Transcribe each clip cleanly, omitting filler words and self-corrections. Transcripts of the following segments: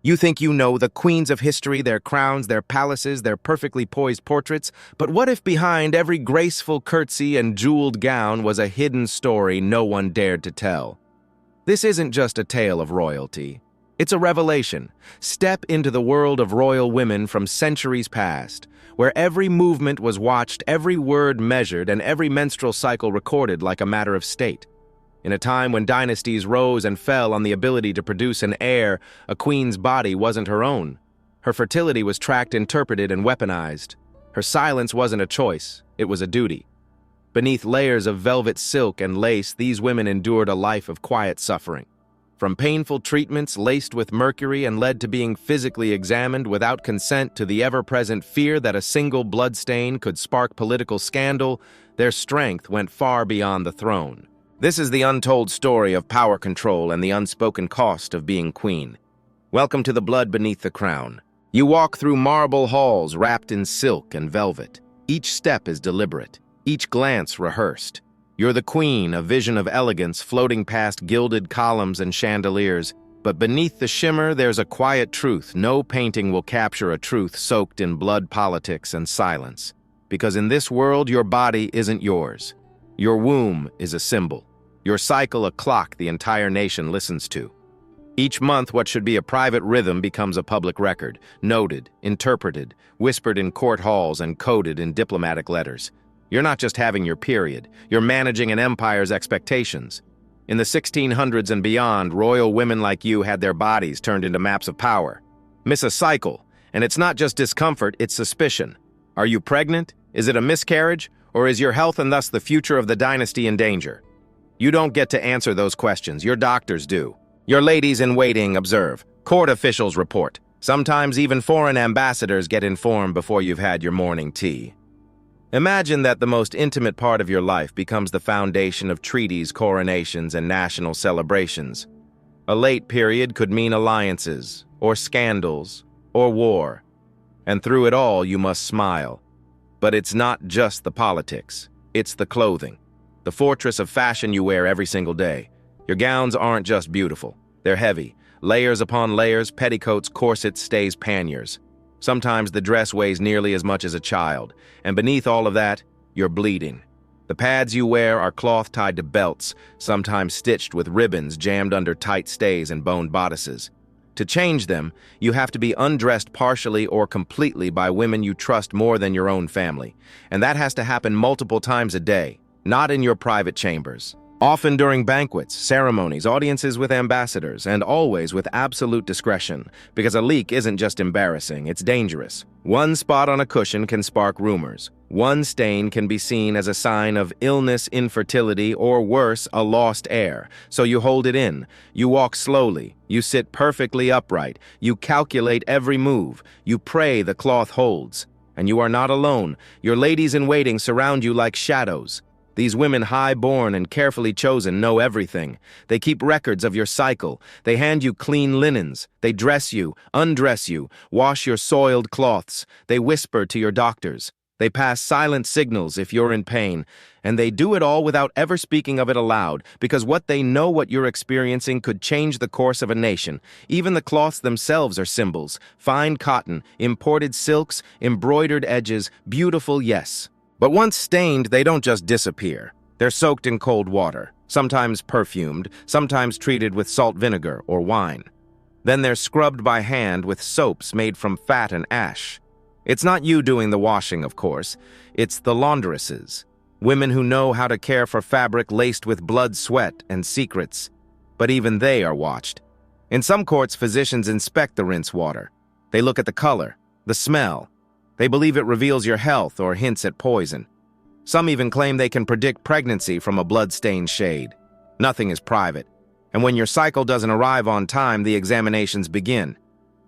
You think you know the queens of history, their crowns, their palaces, their perfectly poised portraits, but what if behind every graceful curtsy and jeweled gown was a hidden story no one dared to tell? This isn't just a tale of royalty. It's a revelation. Step into the world of royal women from centuries past, where every movement was watched, every word measured, and every menstrual cycle recorded like a matter of state. In a time when dynasties rose and fell on the ability to produce an heir, a queen's body wasn't her own. Her fertility was tracked, interpreted, and weaponized. Her silence wasn't a choice, it was a duty. Beneath layers of velvet silk and lace, these women endured a life of quiet suffering. From painful treatments laced with mercury and led to being physically examined without consent to the ever-present fear that a single bloodstain could spark political scandal, their strength went far beyond the throne. This is the untold story of power control and the unspoken cost of being queen. Welcome to the blood beneath the crown. You walk through marble halls wrapped in silk and velvet. Each step is deliberate, each glance rehearsed. You're the queen, a vision of elegance floating past gilded columns and chandeliers. But beneath the shimmer, there's a quiet truth. No painting will capture a truth soaked in blood, politics, and silence. Because in this world, your body isn't yours. Your womb is a symbol. Your cycle a clock the entire nation listens to. Each month, what should be a private rhythm becomes a public record, noted, interpreted, whispered in court halls, and coded in diplomatic letters. You're not just having your period, you're managing an empire's expectations. In the 1600s and beyond, royal women like you had their bodies turned into maps of power. Miss a cycle, and it's not just discomfort, it's suspicion. Are you pregnant? Is it a miscarriage? Or is your health and thus the future of the dynasty in danger? You don't get to answer those questions, your doctors do. Your ladies-in-waiting observe. Court officials report. Sometimes even foreign ambassadors get informed before you've had your morning tea. Imagine that the most intimate part of your life becomes the foundation of treaties, coronations, and national celebrations. A late period could mean alliances, or scandals, or war. And through it all, you must smile. But it's not just the politics, it's the clothing. The fortress of fashion you wear every single day. Your gowns aren't just beautiful, they're heavy. Layers upon layers, petticoats, corsets, stays, panniers. Sometimes the dress weighs nearly as much as a child, and beneath all of that, you're bleeding. The pads you wear are cloth tied to belts, sometimes stitched with ribbons jammed under tight stays and boned bodices. To change them, you have to be undressed partially or completely by women you trust more than your own family, and that has to happen multiple times a day. Not in your private chambers. Often during banquets, ceremonies, audiences with ambassadors, and always with absolute discretion, because a leak isn't just embarrassing, it's dangerous. One spot on a cushion can spark rumors. One stain can be seen as a sign of illness, infertility, or worse, a lost heir. So you hold it in. You walk slowly. You sit perfectly upright. You calculate every move. You pray the cloth holds. And you are not alone. Your ladies-in-waiting surround you like shadows. These women, high-born and carefully chosen, know everything. They keep records of your cycle. They hand you clean linens. They dress you, undress you, wash your soiled cloths. They whisper to your doctors. They pass silent signals if you're in pain. And they do it all without ever speaking of it aloud, because what they know what you're experiencing could change the course of a nation. Even the cloths themselves are symbols. Fine cotton, imported silks, embroidered edges, beautiful, yes. But once stained, they don't just disappear. They're soaked in cold water, sometimes perfumed, sometimes treated with salt vinegar or wine. Then they're scrubbed by hand with soaps made from fat and ash. It's not you doing the washing, of course. It's the laundresses. Women who know how to care for fabric laced with blood, sweat, and secrets. But even they are watched. In some courts, physicians inspect the rinse water. They look at the color, the smell. They believe it reveals your health or hints at poison. Some even claim they can predict pregnancy from a blood-stained shade. Nothing is private. And when your cycle doesn't arrive on time, the examinations begin.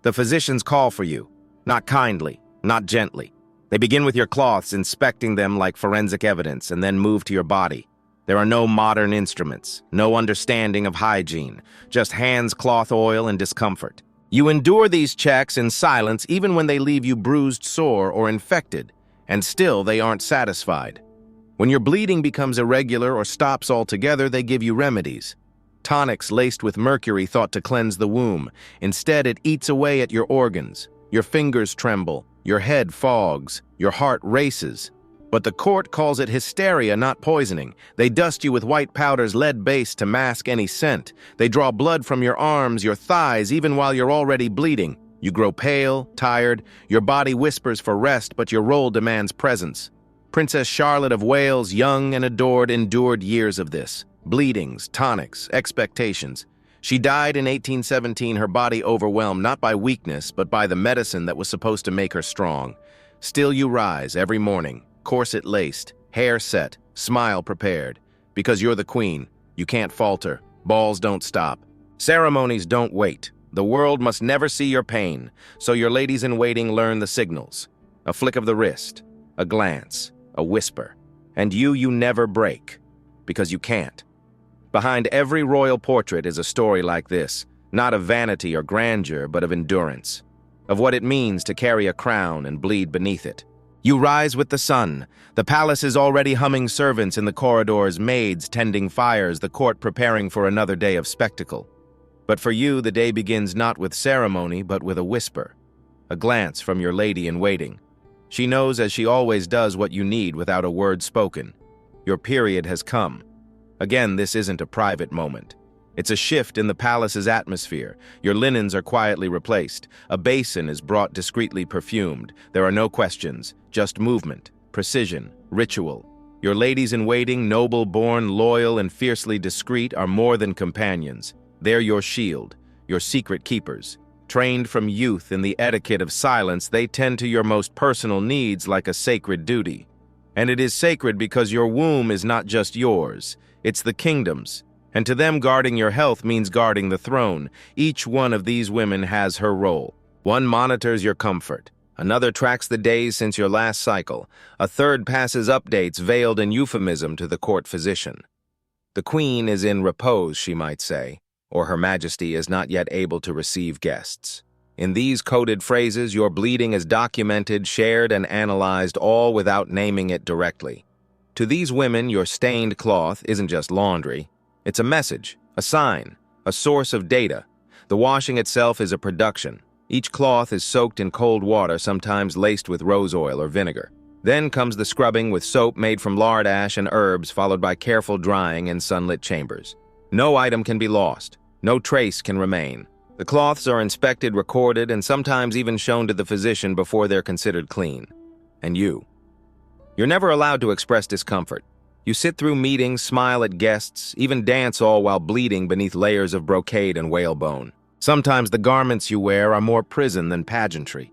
The physicians call for you, not kindly, not gently. They begin with your cloths, inspecting them like forensic evidence, and then move to your body. There are no modern instruments, no understanding of hygiene, just hands, cloth oil, and discomfort. You endure these checks in silence even when they leave you bruised, sore, or infected, and still they aren't satisfied. When your bleeding becomes irregular or stops altogether, they give you remedies. Tonics laced with mercury thought to cleanse the womb. Instead, it eats away at your organs. Your fingers tremble, your head fogs, your heart races. But the court calls it hysteria, not poisoning. They dust you with white powders lead-based to mask any scent. They draw blood from your arms, your thighs, even while you're already bleeding. You grow pale, tired, your body whispers for rest, but your role demands presence. Princess Charlotte of Wales, young and adored, endured years of this. Bleedings, tonics, expectations. She died in 1817, her body overwhelmed not by weakness, but by the medicine that was supposed to make her strong. Still you rise every morning, corset laced, hair set, smile prepared. Because you're the queen, you can't falter. Balls don't stop. Ceremonies don't wait. The world must never see your pain, so your ladies-in-waiting learn the signals. A flick of the wrist, a glance, a whisper. And you never break, because you can't. Behind every royal portrait is a story like this, not of vanity or grandeur, but of endurance, of what it means to carry a crown and bleed beneath it. You rise with the sun. The palace is already humming, servants in the corridors, maids tending fires, the court preparing for another day of spectacle. But for you, the day begins not with ceremony, but with a whisper, a glance from your lady-in-waiting. She knows, as she always does, what you need without a word spoken. Your period has come. Again, this isn't a private moment. It's a shift in the palace's atmosphere. Your linens are quietly replaced. A basin is brought discreetly perfumed. There are no questions, just movement, precision, ritual. Your ladies-in-waiting, noble-born, loyal, and fiercely discreet, are more than companions. They're your shield, your secret keepers. Trained from youth in the etiquette of silence, they tend to your most personal needs like a sacred duty. And it is sacred because your womb is not just yours. It's the kingdom's, and to them guarding your health means guarding the throne. Each one of these women has her role. One monitors your comfort. Another tracks the days since your last cycle. A third passes updates veiled in euphemism to the court physician. The queen is in repose, she might say, or Her Majesty is not yet able to receive guests. In these coded phrases, your bleeding is documented, shared, and analyzed, all without naming it directly. To these women, your stained cloth isn't just laundry. It's a message, a sign, a source of data. The washing itself is a production. Each cloth is soaked in cold water, sometimes laced with rose oil or vinegar. Then comes the scrubbing with soap made from lard ash and herbs, followed by careful drying in sunlit chambers. No item can be lost. No trace can remain. The cloths are inspected, recorded, and sometimes even shown to the physician before they're considered clean. And you're never allowed to express discomfort. You sit through meetings, smile at guests, even dance all while bleeding beneath layers of brocade and whalebone. Sometimes the garments you wear are more prison than pageantry.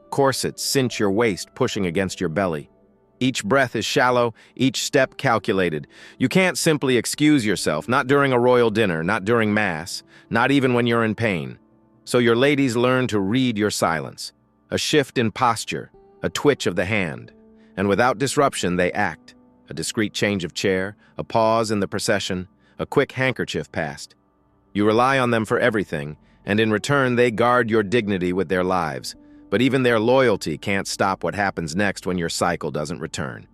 Corsets cinch your waist, pushing against your belly. Each breath is shallow, each step calculated. You can't simply excuse yourself, not during a royal dinner, not during mass, not even when you're in pain. So your ladies learn to read your silence. A shift in posture, a twitch of the hand. And without disruption, they act. A discreet change of chair, a pause in the procession, a quick handkerchief passed. You rely on them for everything, and in return they guard your dignity with their lives. But even their loyalty can't stop what happens next when your cycle doesn't return.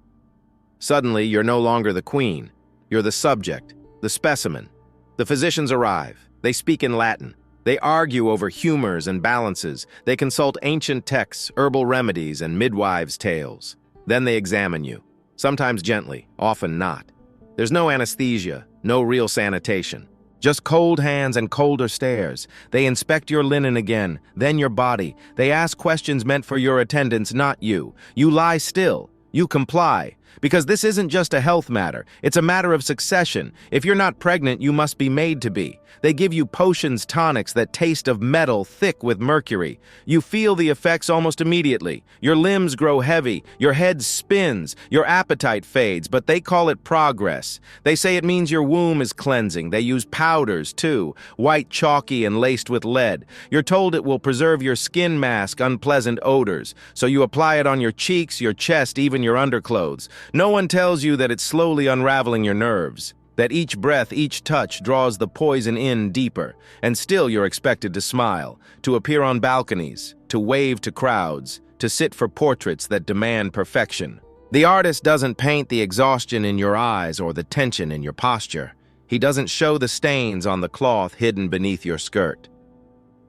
Suddenly, you're no longer the queen. You're the subject, the specimen. The physicians arrive. They speak in Latin. They argue over humors and balances. They consult ancient texts, herbal remedies, and midwives' tales. Then they examine you, sometimes gently, often not. There's no anesthesia, no real sanitation. Just cold hands and colder stares. They inspect your linen again, then your body. They ask questions meant for your attendants, not you. You lie still. You comply. Because this isn't just a health matter. It's a matter of succession. If you're not pregnant, you must be made to be. They give you potions, tonics that taste of metal thick with mercury. You feel the effects almost immediately. Your limbs grow heavy. Your head spins. Your appetite fades, but they call it progress. They say it means your womb is cleansing. They use powders, too, white, chalky, and laced with lead. You're told it will preserve your skin, mask unpleasant odors. So you apply it on your cheeks, your chest, even your underclothes. No one tells you that it's slowly unraveling your nerves, that each breath, each touch draws the poison in deeper, and still you're expected to smile, to appear on balconies, to wave to crowds, to sit for portraits that demand perfection. The artist doesn't paint the exhaustion in your eyes or the tension in your posture. He doesn't show the stains on the cloth hidden beneath your skirt.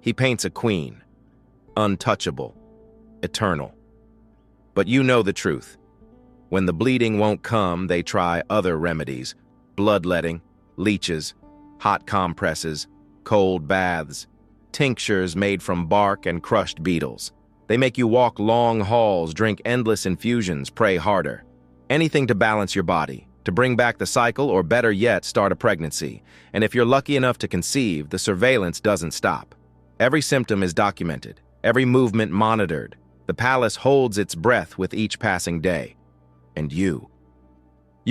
He paints a queen, untouchable, eternal. But you know the truth. When the bleeding won't come, they try other remedies: bloodletting, leeches, hot compresses, cold baths, tinctures made from bark and crushed beetles. They make you walk long halls, drink endless infusions, pray harder. Anything to balance your body, to bring back the cycle, or better yet, start a pregnancy. And if you're lucky enough to conceive, the surveillance doesn't stop. Every symptom is documented, every movement monitored. The palace holds its breath with each passing day. And you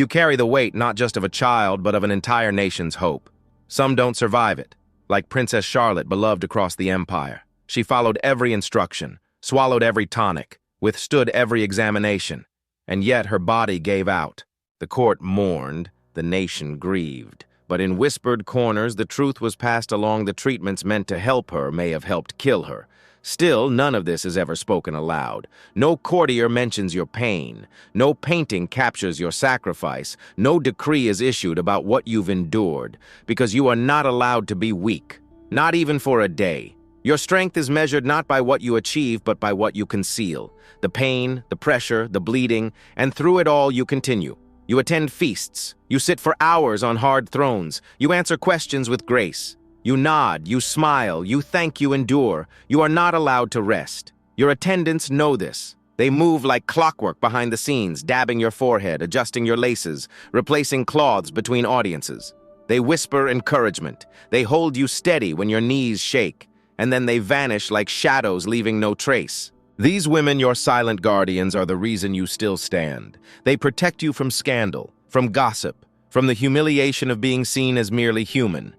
carry the weight not just of a child, but of an entire nation's hope. Some don't survive it, like Princess Charlotte, beloved across the empire. She followed every instruction, swallowed every tonic, withstood every examination, and yet her body gave out. The court mourned, the nation grieved, but in whispered corners the truth was passed along: the treatments meant to help her may have helped kill her. Still, none of this is ever spoken aloud. No courtier mentions your pain. No painting captures your sacrifice. No decree is issued about what you've endured, because you are not allowed to be weak, not even for a day. Your strength is measured not by what you achieve, but by what you conceal. The pain, the pressure, the bleeding, and through it all you continue. You attend feasts. You sit for hours on hard thrones. You answer questions with grace. You nod, you smile, you thank, you endure. You are not allowed to rest. Your attendants know this. They move like clockwork behind the scenes, dabbing your forehead, adjusting your laces, replacing cloths between audiences. They whisper encouragement. They hold you steady when your knees shake, and then they vanish like shadows, leaving no trace. These women, your silent guardians, are the reason you still stand. They protect you from scandal, from gossip, from the humiliation of being seen as merely human.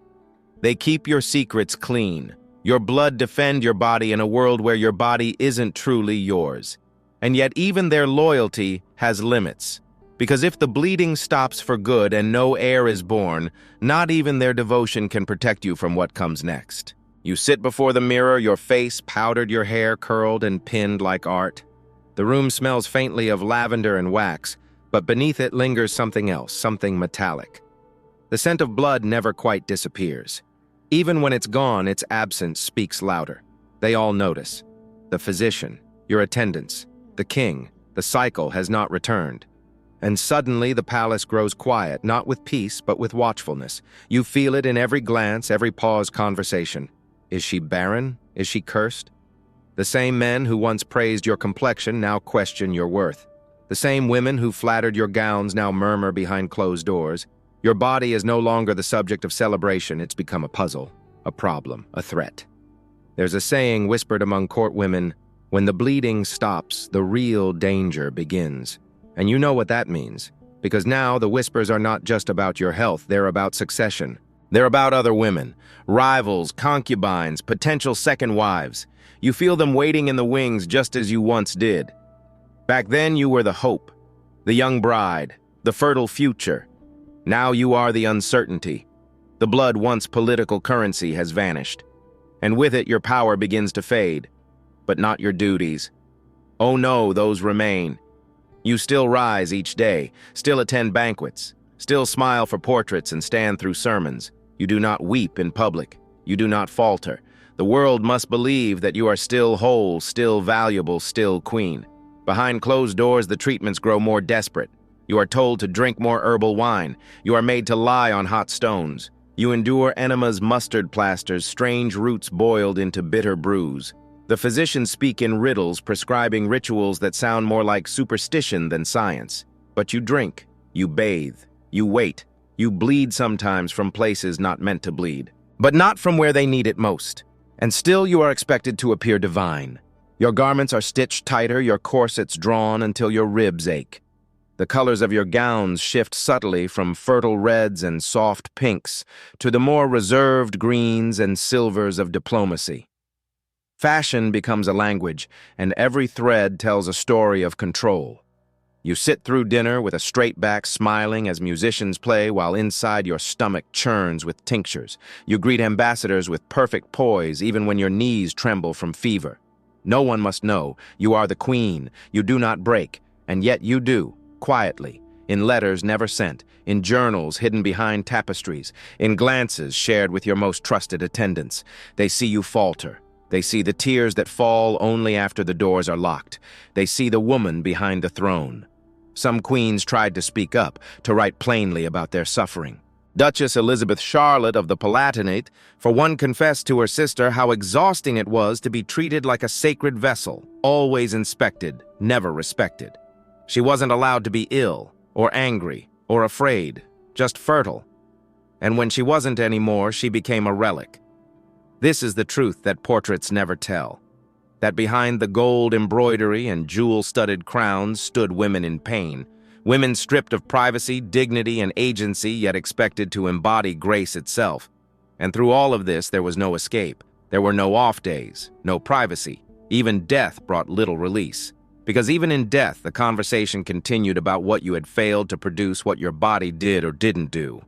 They keep your secrets clean. Your blood defend your body in a world where your body isn't truly yours. And yet even their loyalty has limits. Because if the bleeding stops for good and no heir is born, not even their devotion can protect you from what comes next. You sit before the mirror, your face powdered, your hair curled and pinned like art. The room smells faintly of lavender and wax, but beneath it lingers something else, something metallic. The scent of blood never quite disappears. Even when it's gone, its absence speaks louder. They all notice. The physician, your attendants, the king, the cycle has not returned. And suddenly the palace grows quiet, not with peace, but with watchfulness. You feel it in every glance, every paused conversation. Is she barren? Is she cursed? The same men who once praised your complexion now question your worth. The same women who flattered your gowns now murmur behind closed doors. Your body is no longer the subject of celebration. It's become a puzzle, a problem, a threat. There's a saying whispered among court women: when the bleeding stops, the real danger begins. And you know what that means, because now the whispers are not just about your health, they're about succession. They're about other women, rivals, concubines, potential second wives. You feel them waiting in the wings just as you once did. Back then you were the hope, the young bride, the fertile future. Now you are the uncertainty. The blood once political currency has vanished, and with it your power begins to fade, but not your duties. Oh no, those remain. You still rise each day, still attend banquets, still smile for portraits and stand through sermons. You do not weep in public. You do not falter. The world must believe that you are still whole, still valuable, still queen. Behind closed doors, the treatments grow more desperate. You are told to drink more herbal wine. You are made to lie on hot stones. You endure enemas, mustard plasters, strange roots boiled into bitter brews. The physicians speak in riddles, prescribing rituals that sound more like superstition than science. But you drink, you bathe, you wait, you bleed sometimes from places not meant to bleed, but not from where they need it most. And still you are expected to appear divine. Your garments are stitched tighter, your corsets drawn until your ribs ache. The colors of your gowns shift subtly from fertile reds and soft pinks to the more reserved greens and silvers of diplomacy. Fashion becomes a language, and every thread tells a story of control. You sit through dinner with a straight back, smiling as musicians play while inside your stomach churns with tinctures. You greet ambassadors with perfect poise even when your knees tremble from fever. No one must know. You are the queen. You do not break, and yet you do. Quietly, in letters never sent, in journals hidden behind tapestries, in glances shared with your most trusted attendants. They see you falter. They see the tears that fall only after the doors are locked. They see the woman behind the throne. Some queens tried to speak up, to write plainly about their suffering. Duchess Elizabeth Charlotte of the Palatinate, for one, confessed to her sister how exhausting it was to be treated like a sacred vessel, always inspected, never respected. She wasn't allowed to be ill, or angry, or afraid, just fertile. And when she wasn't anymore, she became a relic. This is the truth that portraits never tell. That behind the gold embroidery and jewel-studded crowns stood women in pain, women stripped of privacy, dignity, and agency, yet expected to embody grace itself. And through all of this, there was no escape. There were no off days, no privacy. Even death brought little release. Because even in death, the conversation continued about what you had failed to produce, what your body did or didn't do.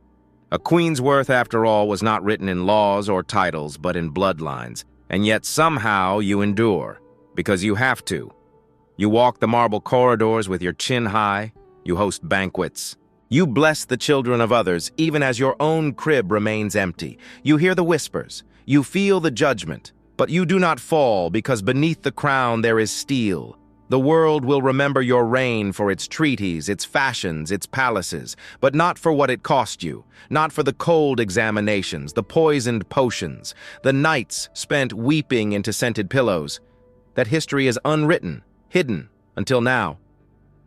A queen's worth, after all, was not written in laws or titles, but in bloodlines. And yet somehow you endure, because you have to. You walk the marble corridors with your chin high. You host banquets. You bless the children of others, even as your own crib remains empty. You hear the whispers. You feel the judgment. But you do not fall, because beneath the crown there is steel. The world will remember your reign for its treaties, its fashions, its palaces, but not for what it cost you, not for the cold examinations, the poisoned potions, the nights spent weeping into scented pillows. That history is unwritten, hidden, until now.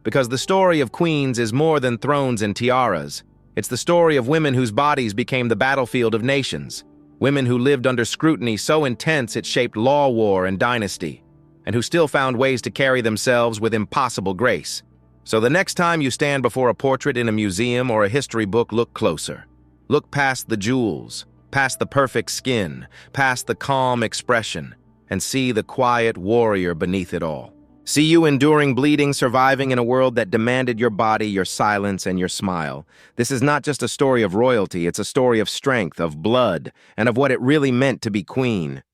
Because the story of queens is more than thrones and tiaras. It's the story of women whose bodies became the battlefield of nations, women who lived under scrutiny so intense it shaped law, war, and dynasty, and who still found ways to carry themselves with impossible grace. So the next time you stand before a portrait in a museum or a history book, look closer. Look past the jewels, past the perfect skin, past the calm expression, and see the quiet warrior beneath it all. See you enduring, bleeding, surviving in a world that demanded your body, your silence, and your smile. This is not just a story of royalty, it's a story of strength, of blood, and of what it really meant to be queen.